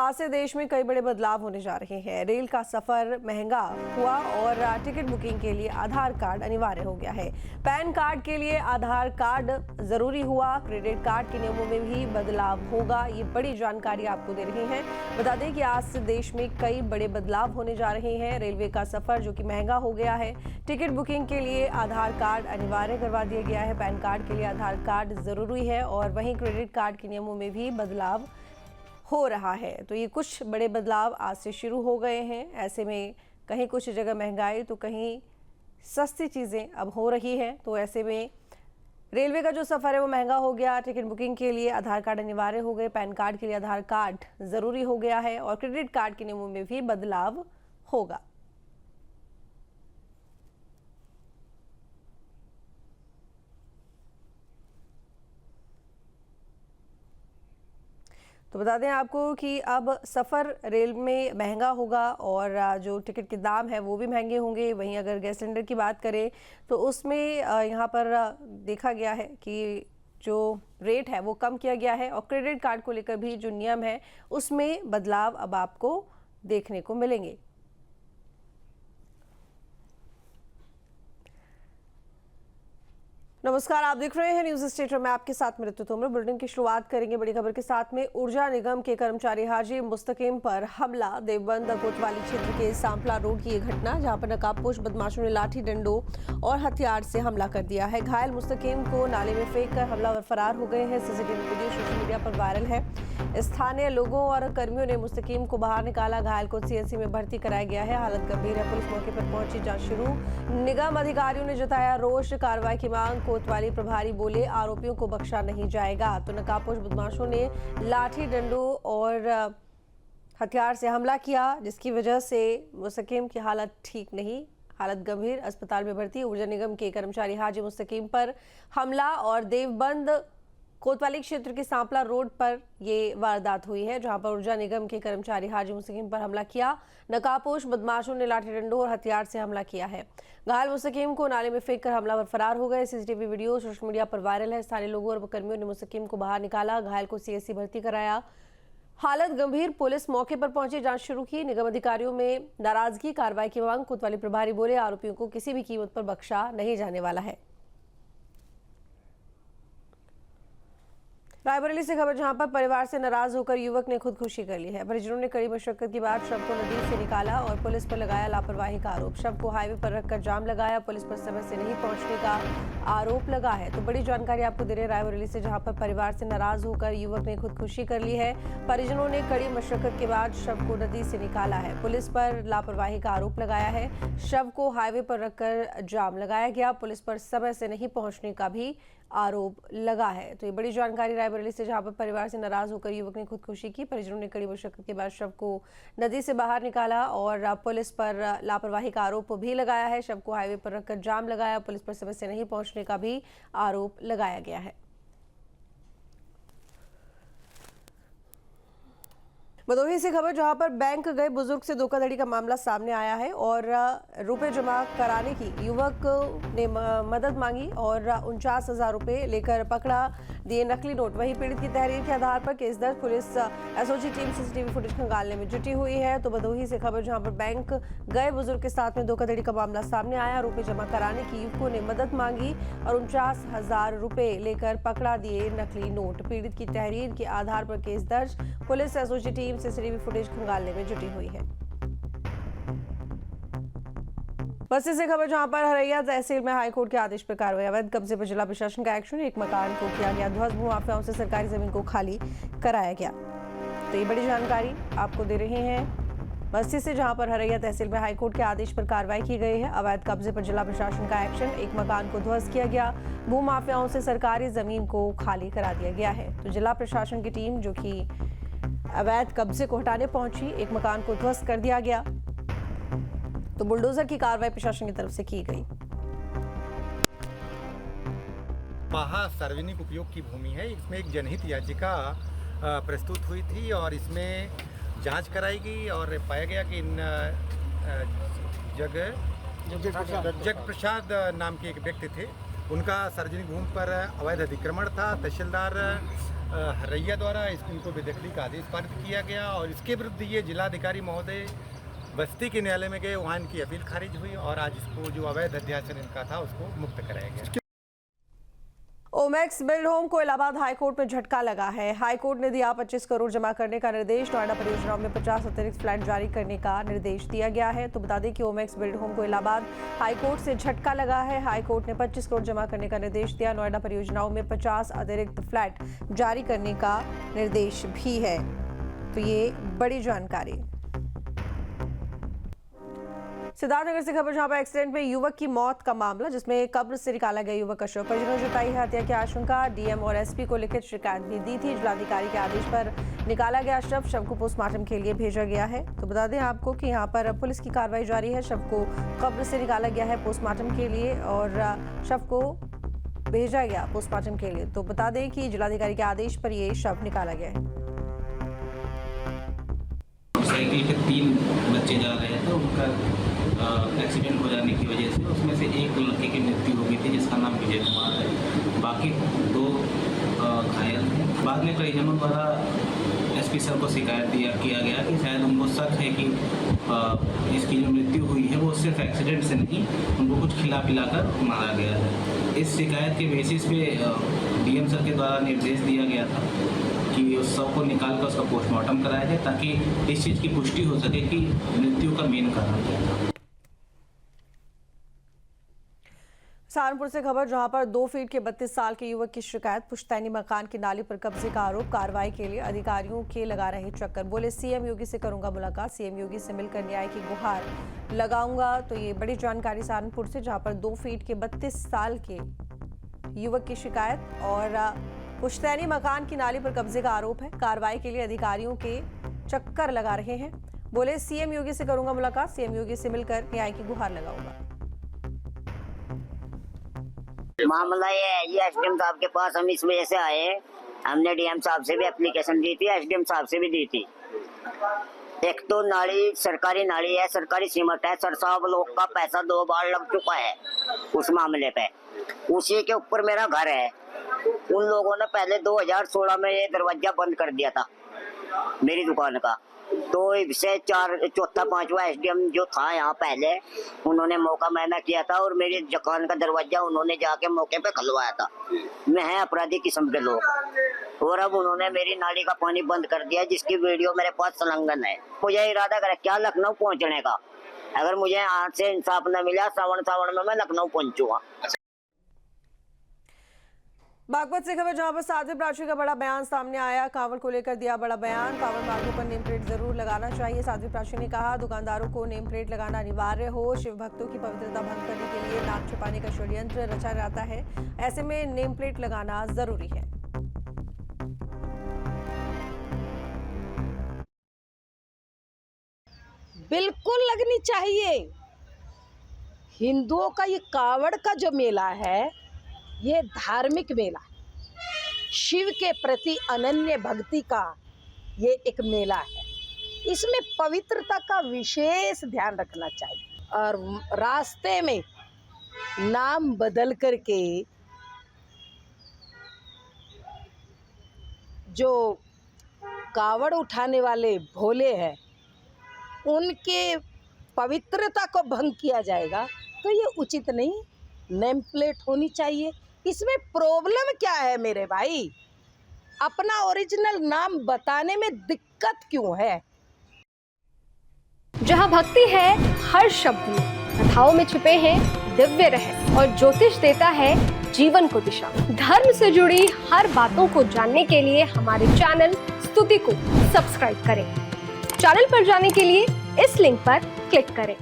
आज से देश में कई बड़े बदलाव होने जा रहे हैं। रेल का सफर महंगा हुआ और टिकट बुकिंग के लिए आधार कार्ड अनिवार्य हो गया है। पैन कार्ड के लिए आधार कार्ड जरूरी हुआ। क्रेडिट कार्ड के नियमों में भी बदलाव होगा। ये बड़ी जानकारी आपको दे रही हैं। बता दें कि आज से देश में कई बड़े बदलाव होने जा रहे हैं। रेलवे का सफर जो कि महंगा हो गया है। टिकट बुकिंग के लिए आधार कार्ड अनिवार्य करवा दिया गया है। पैन कार्ड के लिए आधार कार्ड जरूरी है और वहीं क्रेडिट कार्ड के नियमों में भी बदलाव हो रहा है। तो ये कुछ बड़े बदलाव आज से शुरू हो गए हैं। ऐसे में कहीं कुछ जगह महंगाई तो कहीं सस्ती चीज़ें अब हो रही हैं। तो ऐसे में रेलवे का जो सफ़र है वो महंगा हो गया। टिकट बुकिंग के लिए आधार कार्ड अनिवार्य हो गए। पैन कार्ड के लिए आधार कार्ड ज़रूरी हो गया है और क्रेडिट कार्ड के नियमों में भी बदलाव होगा। तो बता दें आपको कि अब सफ़र रेल में महंगा होगा और जो टिकट के दाम है वो भी महंगे होंगे। वहीं अगर गैस सिलेंडर की बात करें तो उसमें यहाँ पर देखा गया है कि जो रेट है वो कम किया गया है और क्रेडिट कार्ड को लेकर भी जो नियम है उसमें बदलाव अब आपको देखने को मिलेंगे। नमस्कार, आप देख रहे हैं न्यूज स्टेट में आपके साथ मृत्यु तोमर। बुलेटिन की शुरुआत करेंगे बड़ी खबर के साथ में। ऊर्जा निगम के कर्मचारी हाजी मुस्तकीम पर हमला। देवबंद कोतवाली क्षेत्र के सांपला रोड की ये घटना, जहां पर नकाबपोश बदमाशों ने लाठी डंडों और हथियार से हमला कर दिया है। घायल मुस्तकीम को नाले में फेंक कर हमलावर फरार हो गए हैं। सीसीटीवी वीडियो सोशल मीडिया पर वायरल है। स्थानीय लोगों और कर्मियों ने मुस्तकीम को बाहर निकाला। घायल को सीएचसी में भर्ती कराया गया है। हालत गंभीर है। पुलिस मौके पर पहुंची, जांच शुरू। निगम अधिकारियों ने जताया रोष, कार्रवाई की मांग। कोतवाली प्रभारी बोले आरोपियों को बख्शा नहीं जाएगा। तो नकाबपोश बदमाशों ने लाठी डंडों और हथियार से हमला किया, जिसकी वजह से मुस्तकीम की हालत ठीक नहीं, हालत गंभीर, अस्पताल में भर्ती। ऊर्जा निगम के कर्मचारी हाजी मुस्तकीम पर हमला और देवबंद कोतवाली क्षेत्र के सांपला रोड पर ये वारदात हुई है, जहां पर ऊर्जा निगम के कर्मचारी हाजी मुस्तकीम पर हमला किया। नकाबपोश बदमाशों ने लाठी डंडों और हथियार से हमला किया है। घायल मुस्तकीम को नाले में फेंक कर हमलावर फरार हो गए। सीसीटीवी वीडियो सोशल मीडिया पर वायरल है। स्थानीय लोगों और कर्मियों ने मुस्तकीम को बाहर निकाला। घायल को सीएचसी भर्ती कराया। हालत गंभीर। पुलिस मौके पर पहुंची, जांच शुरू की। निगम अधिकारियों में नाराजगी, कार्रवाई की मांग। कोतवाली प्रभारी बोले आरोपियों को किसी भी कीमत पर बख्शा नहीं जाने वाला है। रायबरेली से खबर, जहां पर परिवार से नाराज होकर युवक ने खुदकुशी कर ली है। परिजनों ने कड़ी मशक्कत के बाद शव को नदी से निकाला और पुलिस पर लगाया लापरवाही का आरोप। शव को हाईवे पर रखकर जाम लगाया। पुलिस पर समय से नहीं पहुंचने का आरोप लगा है। तो बड़ी जानकारी आपको दे रहे हैं रायबरेली से, जहां पर परिवार से नाराज होकर युवक ने खुदकुशी कर ली है। परिजनों ने कड़ी मशक्कत के बाद शव को नदी से निकाला है। पुलिस पर लापरवाही का आरोप लगाया है। शव को हाईवे पर रखकर जाम लगाया गया। पुलिस पर समय से नहीं पहुंचने का भी आरोप लगा है। तो ये बड़ी जानकारी रायबरेली से, जहां पर परिवार से नाराज होकर युवक ने खुदकुशी की। परिजनों ने कड़ी मशक्कत के बाद शव को नदी से बाहर निकाला और पुलिस पर लापरवाही का आरोप भी लगाया है। शव को हाईवे पर रखकर जाम लगाया। पुलिस पर समय से नहीं पहुंचने का भी आरोप लगाया गया है। भदोही से खबर, जहां पर बैंक गए बुजुर्ग से धोखाधड़ी का मामला सामने आया है और रुपए जमा कराने की युवक ने मदद मांगी और 49,000 रुपए लेकर पकड़ा दिए नकली नोट। वहीं पीड़ित की तहरीर के आधार पर केस दर्ज। Police SOG team CCTV footage खंगालने में जुटी हुई है। तो भदोही से खबर, जहां पर बैंक गए बुजुर्ग के साथ में धोखाधड़ी का मामला सामने आया। रुपए जमा कराने की युवकों ने मदद मांगी और 49,000 रुपए लेकर पकड़ा दिए नकली नोट। पीड़ित की तहरीर के आधार पर केस दर्ज। Police SOG team CCTV footage खंगालने में जुटी हुई है। बस्ती से खबर, जहां पर हरैया तहसील में हाईकोर्ट के आदेश पर कार्रवाई। अवैध कब्जे पर जिला प्रशासन का एक्शन। एक मकान को किया गया ध्वस्त। भूमाफियाओं से सरकारी जमीन को खाली कराया गया। तो ये बड़ी जानकारी आपको दे रहे हैं बस्ती से, जहां पर हरैया तहसील में हाईकोर्ट के आदेश पर कार्रवाई की गई है। अवैध कब्जे पर जिला प्रशासन का एक्शन। एक मकान को ध्वस्त किया गया। भूमाफियाओं से सरकारी जमीन को खाली करा दिया गया है। तो जिला प्रशासन की टीम जो कि अवैध कब्जे को हटाने पहुंची, एक मकान को ध्वस्त कर दिया गया। तो बुलडोजर की कार्रवाई प्रशासन की तरफ से की गई। महा सार्वजनिक उपयोग की भूमि है। इसमें एक जनहित याचिका प्रस्तुत हुई थी और इसमें जांच कराई गई और पाया गया कि इन जग प्रसाद नाम के एक व्यक्ति थे, उनका सार्वजनिक भूमि पर अवैध अतिक्रमण था। तहसीलदार हरैया द्वारा इनको बेदखली का आदेश पारित किया गया और इसके विरुद्ध ये जिलाधिकारी महोदय बस्ती के न्यायालय में गए, वहाँ इनकी अपील खारिज हुई और आज इसको जो अवैध अध्यासन इनका था उसको मुक्त कराया गया। ओमैक्स बिल्ड होम को इलाहाबाद हाईकोर्ट में झटका लगा है। हाईकोर्ट ने दिया 25 करोड़ जमा करने का निर्देश। नोएडा परियोजनाओं में 50 अतिरिक्त फ्लैट जारी करने का निर्देश दिया गया है। तो बता दें कि ओमैक्स बिल्ड होम को इलाहाबाद हाईकोर्ट से झटका लगा है। हाईकोर्ट ने 25 करोड़ जमा करने का निर्देश दिया। नोएडा परियोजनाओं में 50 अतिरिक्त फ्लैट जारी करने का निर्देश भी है। तो ये बड़ी जानकारी। सिद्धार्थनगर से खबर, जहां पर एक्सीडेंट में युवक की मौत का मामला, जिसमें कब्र से निकाला गया युवक का शव। परिजनों ने जताई है हत्या की आशंका। डीएम और एसपी को लिखित शिकायत भी दी थी। जिलाधिकारी के आदेश पर निकाला गया शव को पोस्टमार्टम के लिए भेजा गया है। तो बता दें आपको कि यहां पर पुलिस की कार्रवाई जारी है। शव को कब्र से निकाला गया है पोस्टमार्टम के लिए और शव को भेजा गया पोस्टमार्टम के लिए। तो बता दें कि जिलाधिकारी के आदेश पर ये शव निकाला गया है। साइकिल के 3 बच्चे जा रहे थे, उनका एक्सीडेंट हो जाने की वजह से उसमें से एक लड़के की मृत्यु हो गई थी, जिसका नाम विजय कुमार है। बाकी 2 घायल हैं। बाद में परिजनों द्वारा एसपी सर को शिकायत किया गया कि शायद उनको शक है कि इसकी जो मृत्यु हुई है वो सिर्फ एक्सीडेंट से नहीं, उनको कुछ खिला पिलाकर मारा गया है। इस शिकायत के बेसिस पे डीएम सर के द्वारा निर्देश दिया गया था कि उस शव को निकाल कर उसका पोस्टमार्टम कराया जाए, ताकि इस चीज़ की पुष्टि हो सके कि मृत्यु का मेन कारण क्या था। सहारनपुर से खबर, जहां पर 2 फीट के 32 साल के युवक की शिकायत। पुश्तैनी मकान की नाली पर कब्जे का आरोप। कार्रवाई के लिए अधिकारियों के लगा रहे चक्कर। बोले सीएम योगी से करूंगा मुलाकात, सीएम योगी से मिलकर न्याय की गुहार लगाऊंगा। तो ये बड़ी जानकारी सहारनपुर से, जहां पर 2 फीट के 32 साल के युवक की शिकायत और पुश्तैनी मकान की नाली पर कब्जे का आरोप है। कार्रवाई के लिए अधिकारियों के चक्कर लगा रहे हैं। बोले सीएम योगी से करूंगा मुलाकात, सीएम योगी से मिलकर न्याय की गुहार लगाऊंगा। मामला ये है, ये एसडीएम साहब के पास हम इस वजह से आए। हमने डीएम साहब से भी एप्लीकेशन दी थी, एसडीएम साहब से भी दी थी। एक तो नाली सरकारी नाली है, सरकारी सीमत है। सर साहब लोग का पैसा 2 बार लग चुका है उस मामले पे। उसी के ऊपर मेरा घर है। उन लोगों ने पहले 2016 में ये दरवाजा बंद कर दिया था मेरी दुकान का। तो इससे 4, 5वां एसडीएम जो था यहाँ पहले, उन्होंने मौका मैंने किया था और मेरी दुकान का दरवाजा उन्होंने जाके मौके पे खुलवाया था। मैं है अपराधी किस्म के लोग, और अब उन्होंने मेरी नाली का पानी बंद कर दिया, जिसकी वीडियो मेरे पास संलग्न है। मुझे इरादा करे क्या लखनऊ पहुँचने का। अगर मुझे आज से इंसाफ न मिला, सावन में मैं लखनऊ पहुँचूंगा। बागपत से खबर, जहां पर साध्वी प्राची का बड़ा बयान सामने आया। कांवड़ को लेकर दिया बड़ा बयान। कांवड़ मार्गों पर नेम प्लेट जरूर लगाना चाहिए। साध्वी प्राची ने कहा दुकानदारों को नेम प्लेट लगाना अनिवार्य हो। शिव भक्तों की पवित्रता भंग करने के लिए नाक छिपाने का षड्यंत्र रचा जाता है। ऐसे में नेम प्लेट लगाना जरूरी है। बिल्कुल लगनी चाहिए। हिंदुओं का ये कावड़ का जो मेला है, ये धार्मिक मेला, शिव के प्रति अनन्य भक्ति का ये एक मेला है। इसमें पवित्रता का विशेष ध्यान रखना चाहिए। और रास्ते में नाम बदल करके जो कावड़ उठाने वाले भोले हैं, उनके पवित्रता को भंग किया जाएगा, तो ये उचित नहीं। नेम प्लेट होनी चाहिए। इसमें प्रॉब्लम क्या है मेरे भाई? अपना ओरिजिनल नाम बताने में दिक्कत क्यों है? जहाँ भक्ति है हर शब्द में, कथाओं में छुपे हैं दिव्य रहस्य, और ज्योतिष देता है जीवन को दिशा। धर्म से जुड़ी हर बातों को जानने के लिए हमारे चैनल स्तुति को सब्सक्राइब करें। चैनल पर जाने के लिए इस लिंक पर क्लिक करें।